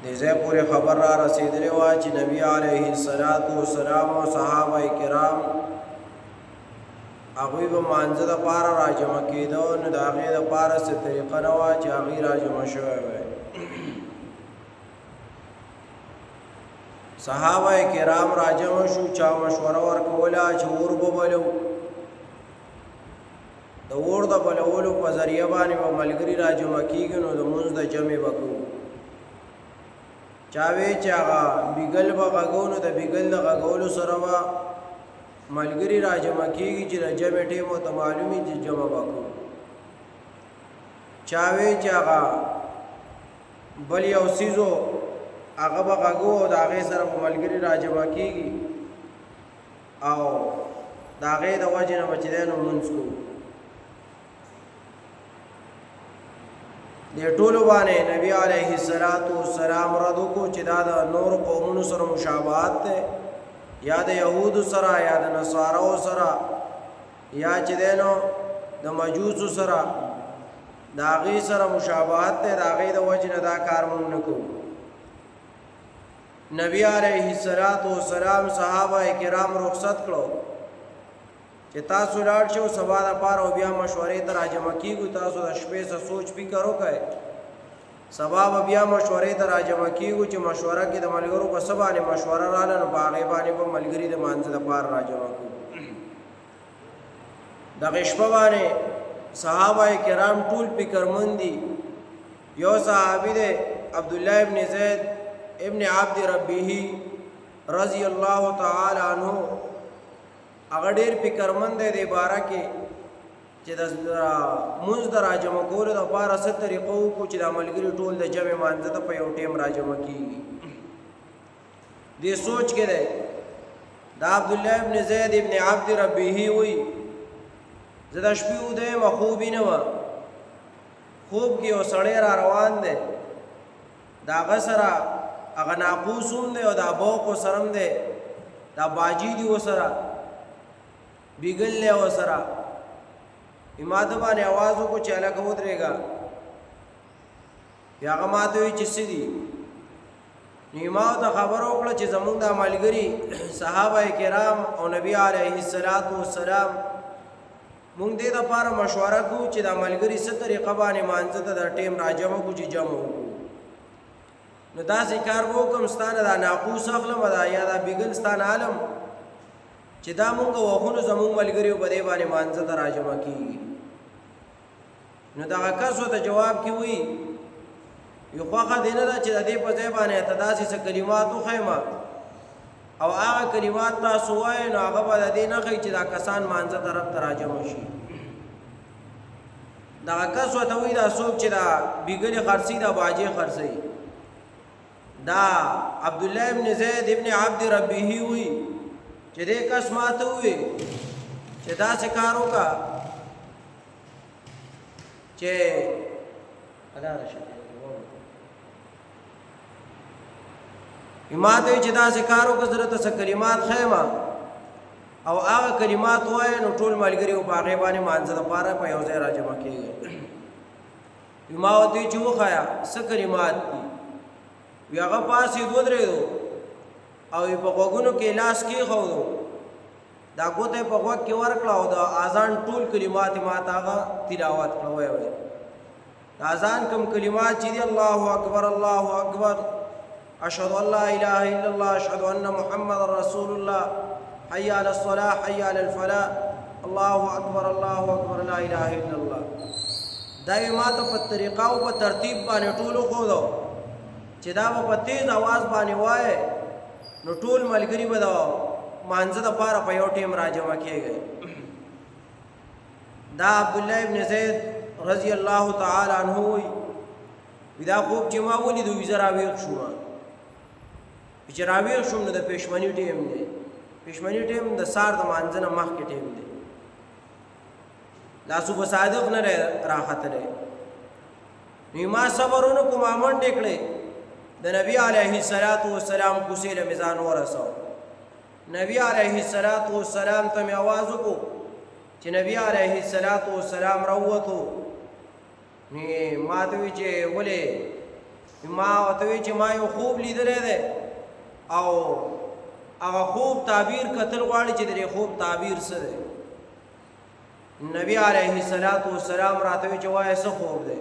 دې ځای پورې خبر را رسېدلې وه چې نبي علیه السلام او صحابه کرام هغوی به مانځه دپاره راجمع کېده، نو د هغې دپاره څه طریقه نه وه چې هغوی راجمع شوی وی. صحابه کرام راجمع شو، چا مشوره ورکوله چې اور ببلو، د اور د بلولو په ذریعه باندې به ملګري راجمع کېږي، نو د لمونځ د جمع به کوو. چا وی چې هغه بیګل به غږو، نو د بیګل د غږولو سره به ملګري راجمع کېږي چې د جمع ټیم ورته معلوم وي چې جمع به کوو. چا وی چې هغه بل یو څیزو هغه به غږو او د هغې سره به ملګري راجمع کېږي او د هغې د وجې نه به چې دی نو لمونځ کوو. دې ټولو باندې نبی علیه السلام رد وکړو چې دا د نورو قومونو سره مشابهت دی، یا د یهودو سره یا د نصاراو سره یا چې دی نو د مجوسو سره د هغې سره مشابهت دی، د هغې د وجې نه دا کار مونږ نه کوو. نبی علیه السلام صحابه کرام رخصت کړو چې تاسو لاړ شئ سبا دپاره او بیا مشورې ته راجمع کېږو، تاسو د شپې څه سوچ فکر وکړئ، سبا به بیا مشورې ته راجمع کېږو چې مشوره کې د ملګرو په څه باندې مشوره راغله، نو په هغې باندې به ملګري د مانځه دپاره راجمع کړو. دغې شپه باندې صحابه کرام ټول فکرمند دي. یو صحابي دی عبدالله ابن زید ابن عبد ربه رضی الله تعالی عنه، هغه ډېر فکرمند دی دې باره کې چې د لمونځ د راجمع کولو دپاره څه طریقه وکړو چې دا ملګري ټول د جمع مانځه ته په یو ټیم راجمع کېږي. دې سوچ کې دی دا عبدالله ابن زید ابن عبد ربه وی زه د شپې ودیم خوب یې نه وه، خوب کې یو سړی را روان دی، د هغه سره هغه ناقوس هم دی او دا بوق ورسره هم دی، دا باجي دي ورسره، بیګل دی ورسره. ما ته باندې اواز وکړو چې هلکه ودرېږه، بیا هغه ما ته وایي چې څه دي، نو ما ورته خبره وکړه چې زمونږ دا ملګري صحابه کرام او نبي علیه السلام مونږ دې دپاره مشوره کوو چې دا ملګري څه طریقه باندې مانځه ته د ټیم راجمع کړو چې جمع وکړو. نو داسې کار به وکړم ستا نه دا ناقوس اخلم یا دا بیګل ستا نه علم چې دا مونږ وخونو زمونږ ملګري په دې باندې مانځه ته راجمع کېږي. نو دغه کس ورته جواب کې وایي یو خوښه دې نه ده چې د دې په ځای باندې ته داسې څه کلمات وښیم او هغه کلمات تاسو وایئ، نو هغه به د دې نه ښایي چې دا کسان مانځه طرف ته راجمع شي. دغه کس ورته وایي دا څوک چې دا بیګلې خرڅوي دا باجې خرڅوي. دا عبدالله ابن زید ابن عبد ربه وی چې دې کس ماته وی چې داسې کار وکړه چې ماته وی چې داسې کار وکړه زه درته څه کلمات ښیم او هغه کلمات ووایه، نو ټول ملګري په هغې باندې مانځه دپاره په یو ځای راجمع کېږي. ما ورته وی چې وښیه څه کلمات دي. وی هغه پاسېد ودرېدو او په غوږونو کې لاس کېښودو، دا ګوته یې په غوږ کې ورکړه او د اذان ټول کلمات یې ما ته هغه تلاوت کړه. وی د اذان کوم کلمات چې دي الله اکبر الله اکبر، اشهد ان لا اله الا الله، اشهد ان محمد رسول الله، حي على الصلاة حي على الفلاح، الله اکبر الله اکبر لا اله الا الله. دا یې ما ته په طریقه او په ترتیب باندې ټول وښودو چې دا به په تیز اواز باندې وایې، نو ټول ملګري به د مانځه دپاره په یو ټیم راجمع کېږي. دا عبدالله ابن زید رضی الله تعالی عنه وی دا خوب چې ما ولیدو وي زه راویښ شوم، چې راویښ شوم نو د پېشمني ټیم دی، پېشمني ټیم د سهار د مانځه نه مخکې ټیم دی، دا صبح صادق نه راختلی. نو ما صبر ونه کړو، ما منډې کړې، د نبی علیه السلام کوڅې له مې ځان ورسو. نبی علیه السلام ته مې آواز وکړو چې نبی علیه السلام راووتو. ما ته وی چې ولې ما ورته وی چې ما یو خوب لیدلی دی او هغه خوب تعبیر کتل غواړي چې د خوب تعبیر څه دی. نبی علیه السلام راته وی چې وایه څه خوب دی.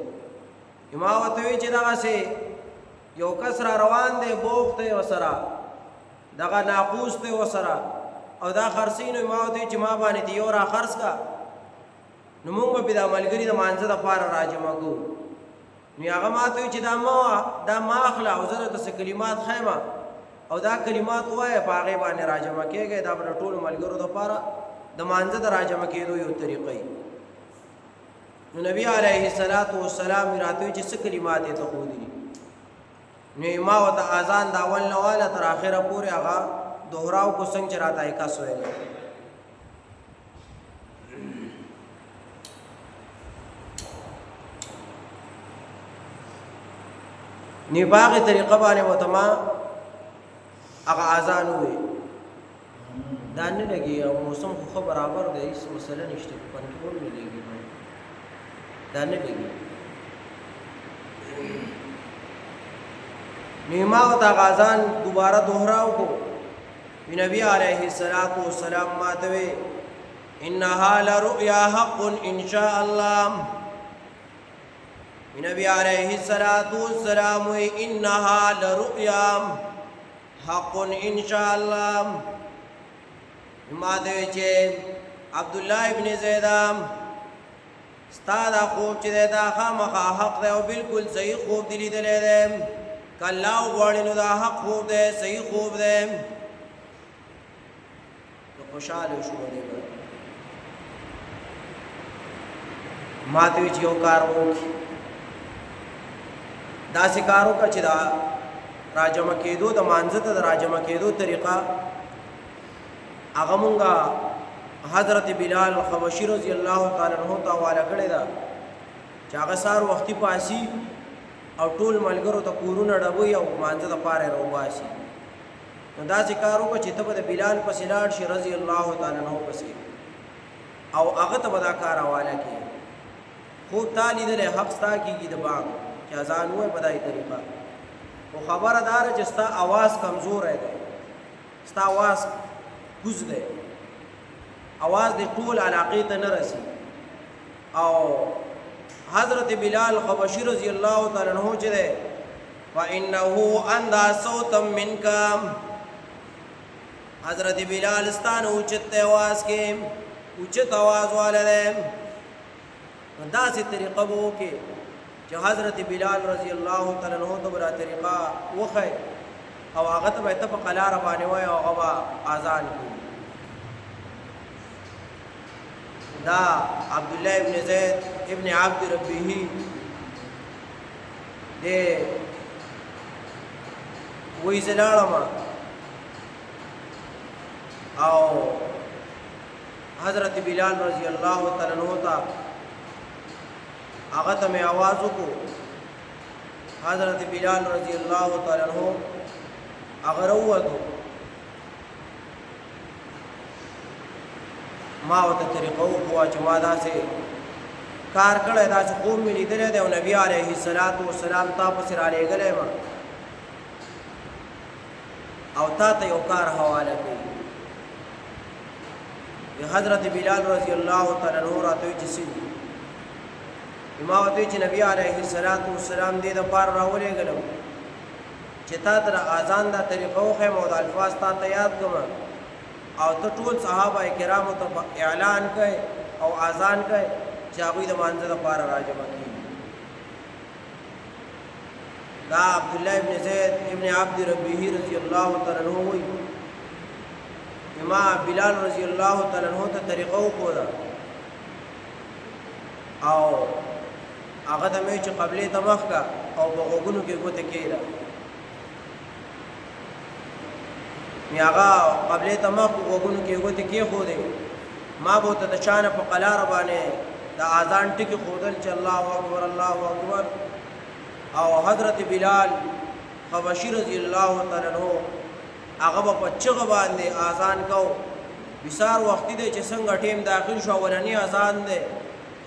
ما ورته وی چې دغسې یو کس را روان دی، بوخت دی ورسره، دغه ناقوس دی ورسره او دا خرڅوي. نو ما ورته وی چې ما باندې یو را خرڅ کا، نو موږ به پې دا ملګري د مانځه دپاره راجمع کوو. نو هغه ما ته وی چې دا ما اخله او زه درته څه کلمات ښیم او دا کلمات ووایه، په هغې باندې راجمع کېږئ. دا به د ټولو ملګرو دپاره د مانځه د راجمع کېدو یو طریقه وي. نو نبی علیه السلام راته وی چې څه کلمات یې ته ښودلي. نو ما ورته اذان د اول نه واله تر آخره پورې هغه دوهراو کو څنګه چې راته یې کس ویلی. نو په هغې طریقه باندې ورته ما هغه اذان ووی. دا نه لګي او موسم خو ښه برابر دی، هېڅ مسله نشته، کنټرول نه لګي، دا نه لګي. نو ما ورته هغه اذان دوباره دوهراو کو. نبی علیه السلام ما ته وی انها لرؤیا حق ان شاء الله. نبی علیه السلام وی انها لرؤیا حق ان شاء الله. ما ته وی چې عبدالله ابن زید ستا دا خوب چې دی دا خامخا حق دی او بلکل صحیح خوب دی لیدلی دی. که الله وغواړي نو دا حق خوب دی، صحیح خوب دی. خوشحاله شو دی. ما ته وی چې یو کار وکړي، داسې کار وکړه چې دا راجمع کېدو د مانځه ته د راجمع کېدو طریقه هغه مونږه حضرت بلال حبشي رضی الله تعالی عنہ ته حواله کړې ده چې هغه سهار وختي پاسي او ټول ملګرو ته کورونه ډبوي او مانځه دپاره یې راوباسي. نو داسې کار وکړه چې ته به د بلال پسې لاړ شي رضی الله تعالی عنہ پسې او هغه ته به دا کار حواله کړي. خوب تا لیدلی حق ستا کېږي د باغ چې اذان ووایي په داسې طریقه. خو خبره دا ده چې ستا اواز کمزوری دی، ستا اواز کوز دی، اواز دې ټول علاقې ته نه رسي. او حضرت بلال حبشي رضی الله تعالی عنہ چې دی فإنه اندى صوتا منك، حضرت بلال ستانه اوچت اواز کې اوچت اواز والا دی. داسې طریقه به وکړې چې حضرت بلال رضی الله تعالی عنہ ته به دا طریقه وښی او هغه ته به ته په قلاره باندې وایې او هغه به اذان کړي. دا عبدالله ابن زید ابن عبد ربه دی وی زه لاړم او حضرت بلال رضی الله تعالی عنہ ته هغه ته مې آواز وکړو. حضرت بلال رضی الله تعالی عنہ هغه راووتو. ما ورته طریقه وښووه چې ما داسې کار کړی، داسې خوب مې لیدلی دی او نبي علیه السلام تا پسې رالېږلی یم او تا ته یو کار حواله کوي. حضرت بلال رضی الله تعالی عنہ راته وایي چې څه دي. ما ورته وایي چې نبي علیه السلام دې دپاره راولېږلم چې تا ته د اذان دا طریقه وښیم او د الفاظ تا ته یاد کړم او ته ټول صحابه کرامو ته اعلان کوي او اذان کوي چې هغوی د مانځه دپاره راجمع کېږي. دا عبدالله ابن زید ابن عبد ربه رضی الله تعالی عنہ وایي ما بلال رضی الله تعالی عنہ ته طریقه وښوده او هغه ته مې چې قبلې ته مخ کا او په غوږونو کې ګوته کېږده. مې هغه قبلې ته مخ په غوږونو کې ګوتې کېښودې. ما به ورته د چا نه په قلاره باندې د اذان ټکي ښودل چې الله اکبر الله اکبر. او حضرت بلال حبشي رضی الله تعالی عنہ هغه به په چغه باندې اذان کو. بسار وختي دی چې څنګه ټیم داخل شو اولنی اذان دی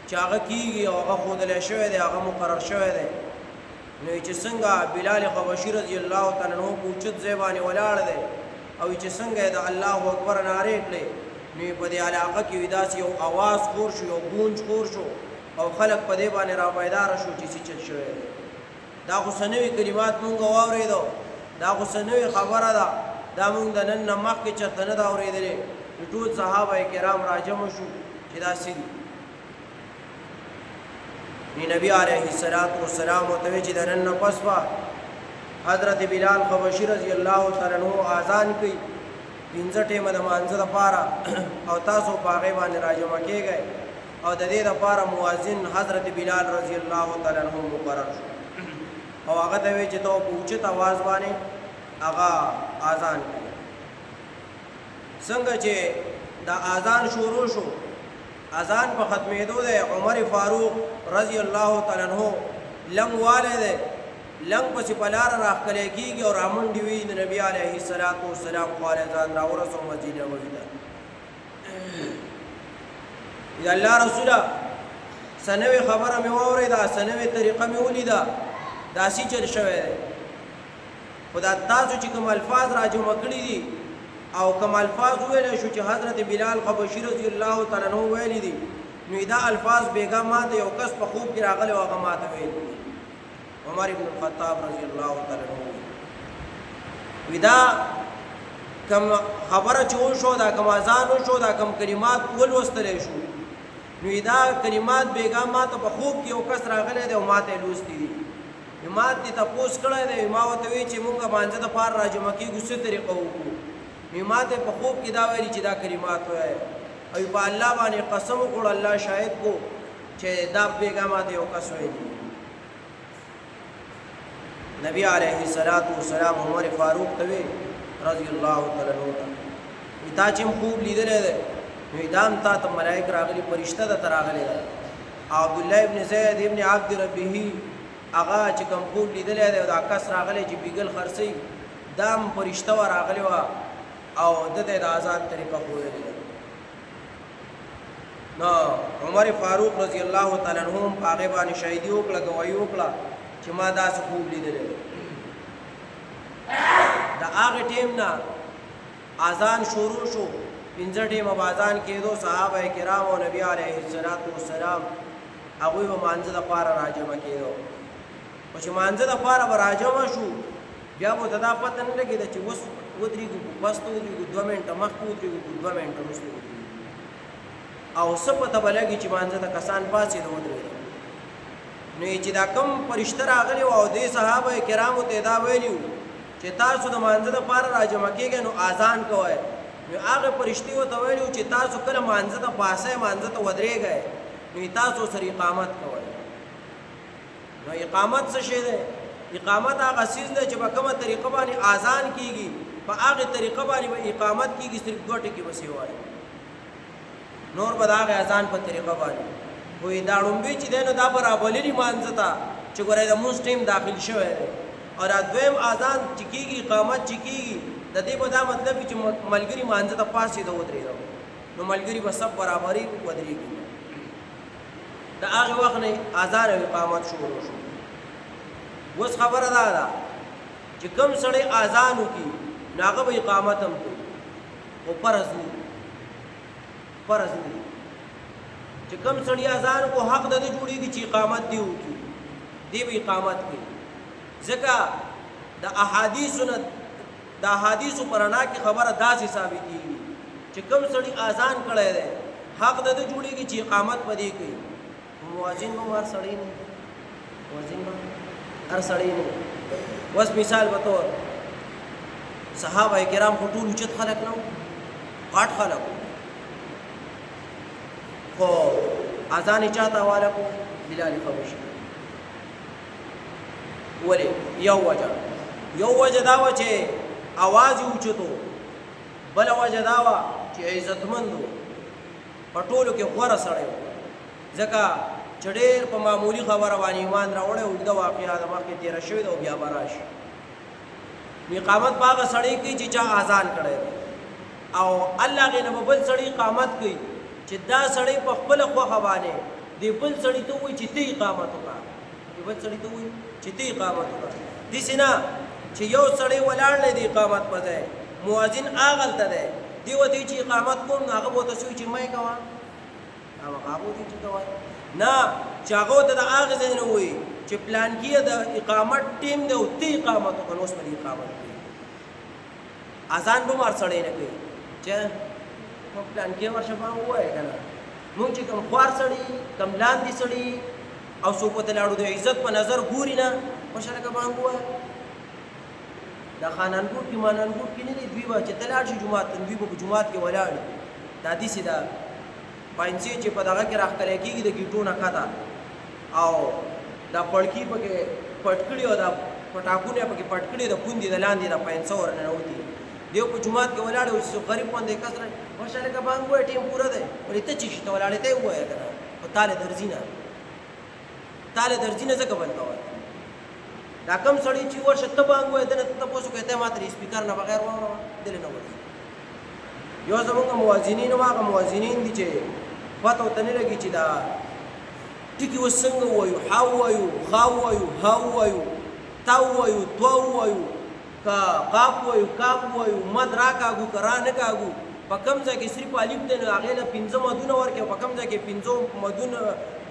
چې هغه کېږي او هغه ښودلی شوی دی، هغه مقرر شوی دی. نو چې څنګه بلال حبشي رضی الله تعالی عنہ په اوچت ځای باندې ولاړ دی او چې څنګه د الله اکبر نارې کړې نو په دې علاقه کې داسې یو اواز خور شو یو گونج خور شو او خلک په دې باندې را بیدار شو چې څه چل شوی دی دا خو سنوي کلمات مونږ واورېدو دا خو سنوي خبره ده دا مونږ د نن نه مخکې چېرته نه ده اورېدلې ټول صحابه کرام راجمع شو چې داسې دي نبی علیه السلام ورته وی چې د نن نه پس به حضرت بلال حبشي رضی الله تعالی عنہ اذان کوي پنځه ټیمه د مانځه دپاره او تاسو په هغې باندې راجمع کېږئ او د دې دپاره مؤذن حضرت بلال رضی الله تعالی عنہ مقرر شو او هغه ته وی چې ته په اوچت اواز باندې هغه اذان کوي څنګه چې دا اذان شروع شو اذان په ختمېدو دی عمر فاروق رضی الله تعالی عنہ لنګ والی دی لنګ پسې په لاره راښکلی کېږي او رامنډې وي د نبي علیه السلام خواله ځان راورسو مسجد نبوي ته د الله رسوله څه نوې خبره مې واورېده څه نوې طریقه مې ولیده داسې چل شوی دی خو دا تاسو چې کوم الفاظ راجمع کړي دي او کوم الفاظ ویلی شو چې حضرت بلال حبشي رضی الله تعالی عنہ ویلی دي نو دا الفاظ بیګا ماته یو کس په خوب کې راغلی او هغه ماته ویلی دي عمر ابن الخطاب رضی الله تعالی عنہ وی دا کوم خبره چې وشو دا کوم اذان وشو دا کوم کلمات ولوستلی شو نو دا کلمات بیګا ماته په خوب کې یو کس راغلی دی او ماته یې لوستي دي ما دې تپوس کړی دی ما ورته وی چې مونږ مانځه دپاره راجمع کېږو څه طریقه وکړو ما ته په خوب کې دا ویلي چې دا کلمات وایه او په الله باندې قسم وکړو الله شاهد کو چې دا بیګا ماته یو کس ویلي نبی علیه السلام عمر فاروق ته وی رضی الله تعالی عنہ تا چې خوب لیدلی دی نو دا هم تا ته ملایک راغلي فرشته درته راغلی دی عبدالله ابن زید ابن عبد ربه هغه چې کوم خوب لیدلی دی دا کس راغلی چې بیګل خرڅوي دا هم فرشته وه راغلې وه او د ته د آزاد طریقه ښودلې ده نو عمر فاروق رضی الله تعالی عنہ هم په هغې باندې شهیدي وکړه ګواهي وکړه چې ما داسې خوب لیدلی دی د هغې ټیم نه اذان شروع شو پنځه ټیمه به اذان کېدو صحابه کرام او نبي علیه السلام هغوی به مانځه دپاره راجمع کېدو خو چې مانځه دپاره به راجمع شو بیا به ورته دا پته نه لګېده چې اوس ودرېږو پسته ودرېږو 2 منټه مخکې ودرېږو 2 منټه وروسته ودرېږو او څه پته به لګي چې مانځه ته کسان پاڅېده ودرېده نو چې دا کم فرشته راغلي وو او دې صحابه کرامو ته دا ویلي وو چې تاسو د مانځه دپاره راجمع کېږئ نو اذان کوئ نو هغې فرشتې ورته ویلي وو چې تاسو کله مانځه ته پاسئ مانځه ته ودرېږئ نو تاسو سره اقامت کوئ نو اقامت څه شی دی اقامت هغه څیز دی چې په کومه طریقه باندې اذان کېږي په هغې طریقه باندې به اقامت کېږي صرف 2 ټکي بس یې وایي نور به د هغې اذان په طریقه باندې خو دا ړومبی چې دی نو دا به رابللي مانځه ته چې ګورئ د مونځ ټیم داخل شوی دی او دا دویم اذان چې کېږي اقامت چې کېږي د دې به دا مطلب وي چې ملګري مانځه ته پاڅېده ودرېده نو ملګري به سب برابري ودرېږي د هغې وخت نه اذان او اقامت شروع شو اوس خبره دا ده چې کوم سړی اذان وکړي نو هغه به اقامت هم کوي خو فرض نه فرض نه چې کوم سړی اذان کو حق د دې جوړېږي چې اقامت دی وکړي دی به اقامت کوي ځکه د احادیثو په رڼا کې خبره داسې ثابتېږي چې کوم سړی اذان کړی دی حق د دې جوړېږي چې اقامت په دې کوي مؤذن به هر سړی نه مؤذن به هر سړی نه اوس مثال په طور صحابه کرام خو ټول اوچت خلک نه غټ خلک خو اذان یې چاته حواله کړو بلال حبشي ولې یو وجه دا وه چې اواز یې اوچتو بله وجه دا وه چې عزتمند و په ټولو کې غوره سړی و ځکه چې ډېر په معمولي خبره باندې ایمان راوړی اوږده واقعه د مخکې تېره شوې ده او بیا به راشي اقامت په هغه سړی کوي چې چا اذان کړی دی او الله هغې نه به بل سړی اقامت کوي چې دا سړی په خپله خوښه باندې دې بل سړي ته ووایي چې ته اقامت وکړه بل سړي ته وایي چې ته اقامت وکړه. داسې نه چې یو سړی ولاړ دی د اقامت په ځای، مؤذن هغلته دی، دی ورته چې اقامت کوم، نو هغه به ورته څه وایي چې مه یې کوه، هغه ورته چې کوه نه، چې هغه ورته د هغې ځای نه وایي چې پلانکي د اقامت ټیم دی او ته اقامت وکړه، نو اوس به دې اقامت کوي. اذان به هم هر سړی نه کوي چې پلانکي ورشه به ووایه که نه. مونږ چې کوم خوار سړي، کوم لاندې سړي او څوک ورته لاړو د عزت په نظر ګوري نه، خوشحاله که بانګ ووایه. دا خانانګور کې مانانګور کې نه دی، دوی به چې ته لاړ شي جومات ته، دوی به په جومات کې ولاړ وي. دا داسې ده پاینسي چې په دغه کې راښکلی کېږي د ګیټو نه کته، او دا پړکي پکې پټ کړي او دا پټاکونه یې پکې پټ کړي، د پوندې د لاندې دا پاینسه ورننوتي، دیو په جومات کې ولاړ وي چې غریب غوندې کس را خوشحاله که بانګ ووایه ټیم پوره دی. ولې ته چې شي ته ولاړې ته یې ووایه که نه، خو تاله درځي نه، تاله درځي نه، ځکه بل ته وایه. دا کم سړی چې ورشه ته بانګ وایه ده نه ته تپوس وکړې ته ما ته د سپیکر نه بغیر واوروه، دلې نه ورځي. یو زمونږ موازنین هم هغه موازنین دي چې پته ورته نه لګي چې دا ټکي اوس څنګه ووایو، ح ووایو، خ ووایو، ه ووایو، ت ووایو، تو ووایو، که قاف ووایو، کاف ووایو، مد را کاږو که را نه کاږو. په کوم ځای کې صرف الف دی نو هغې نه پنځه مدونه ورکړي، او په کوم ځای کې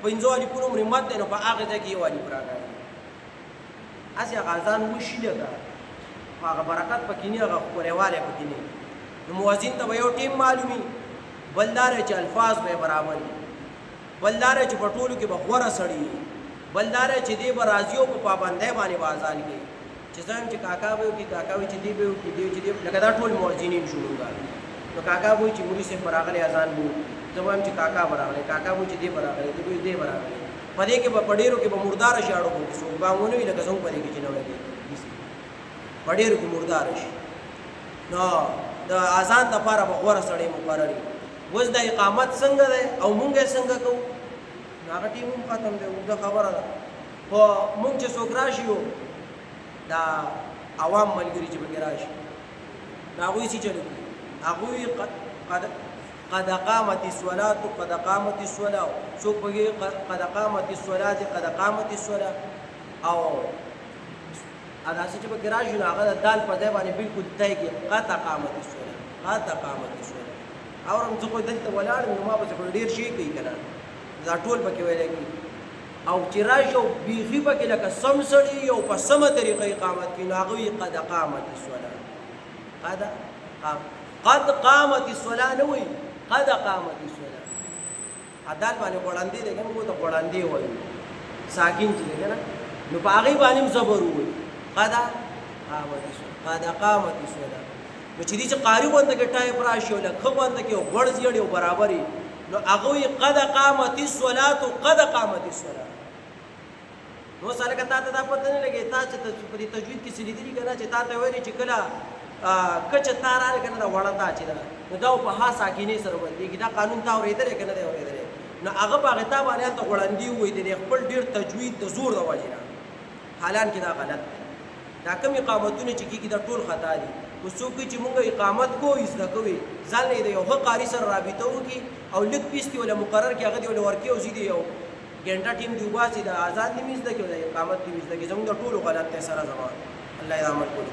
پنځو الفونو عمرې مد دی نو په هغې ځای کې یو الف راکاږي. هسې هغه اذان وشي لکه خو هغه برکت پکې نه، هغه ښکلیوالی پکې نه. نو مؤذن ته به یو ټیم معلومي، بل دا دی چې الفاظ به یې برابر وي، بل دا دی چې په ټولو کې به غوره سړي وي، بل دا دی چې دی به راضي او په پابندۍ باندې به اذان کوي. چې زه یم چې کاکا به وکړي، کاکا وایي چې دی به وکړي، دی چې دی لکه دا ټول مؤذنین شو مونږ. نو کاکا به وایي چې مولي صاحب به راغلی اذان به وکړي، زه به وایم چې کاکا به راغلی، کاکا به وایي چې دی به راغلی، دی به وایي دی به راغلی. په دې کې به په ډېرو کې به مرداره شي، اړو به څوک بانګ ونه وي لکه زموږ په دې کې چې نه وایي په ډېرو کې مرداره شي. نو د اذان دپاره به غوره سړی مقرر وي. اوس د اقامت څنګه دی او مونږ یې څنګه کوو، نو هغه ټیم هم ختم دی، اوږده خبره ده. خو مونږ چې څوک راشي یو دا عوام ملګري چې پکې راشي، نو هغوی څه چلو کوي، هغوی قد قامت الصلاة، قد قامت الصلاة، څوک پکې قد قامت الصلاة، قد قامت الصلاة، او داسې چې پکې راشي نو هغه د دال په ځای باندې بلکل طی کړي قد قامت الصلاة، قد قامت الصلاة. اورم زه خو دلته ولاړ یم، نو ما پسې خو ډېر شی کوي که نه، دا ټول پکې ویلی کوي. او چې راشي او بیخي پکې لکه سم سړي او په سمه طریقه اقامت کوي، نو هغه وایي قد قامت الصلاة، قد قامت الصلاة نه وایي قد قامت الصلاة. دال باندې غوړندې دی که نه، موږ ته غوړندې وایو، ساکن چې دی که نه، نو په هغې باندې هم زبر ووایي قد قامت الصلاة، قد قامت الصلاة. نو چې دې چې قاري غونده کې ټایپ راشي او لکه ښه غونده کې او غوړ زیړ او برابر وي، نو هغه وایي قد قامت الصلاة، قد قامت الصلاة. نو اوس هلکه تا ته دا پته نه لګي، تا چې په دې تجوید کې څه لیدلي که نه، چې تا ته ویلي چې کله کچه تا راغلې که نه، دا وړه تا چې ده نو دا په ها ساکنې سره بدلېږي. دا قانون تا اورېدلی که نه دی اورېدلی، نو هغه په هغې تا باندې هلته غوړندي ووایي د خپل ډېر تجوید د زور د وجې نه، حالانکې دا غلط دی. دا کوم اقامتونه چې کېږي دا ټول خطا دي. اوس څوک وایي چې مونږ اقامت کوو، زده کوي، ځان یې د یو ښه قاري سره رابطه وکړي او لږ پیس دې وله مقرر کړي، هغه دې وله ورکړي او زه دې یو ګنټه ټیم دې وباسي، د اذان دې مې زده کړي او د اقامت دې مې زده کړي. زموږ د ټولو غلط دی سره زما. الله یې عمل کولو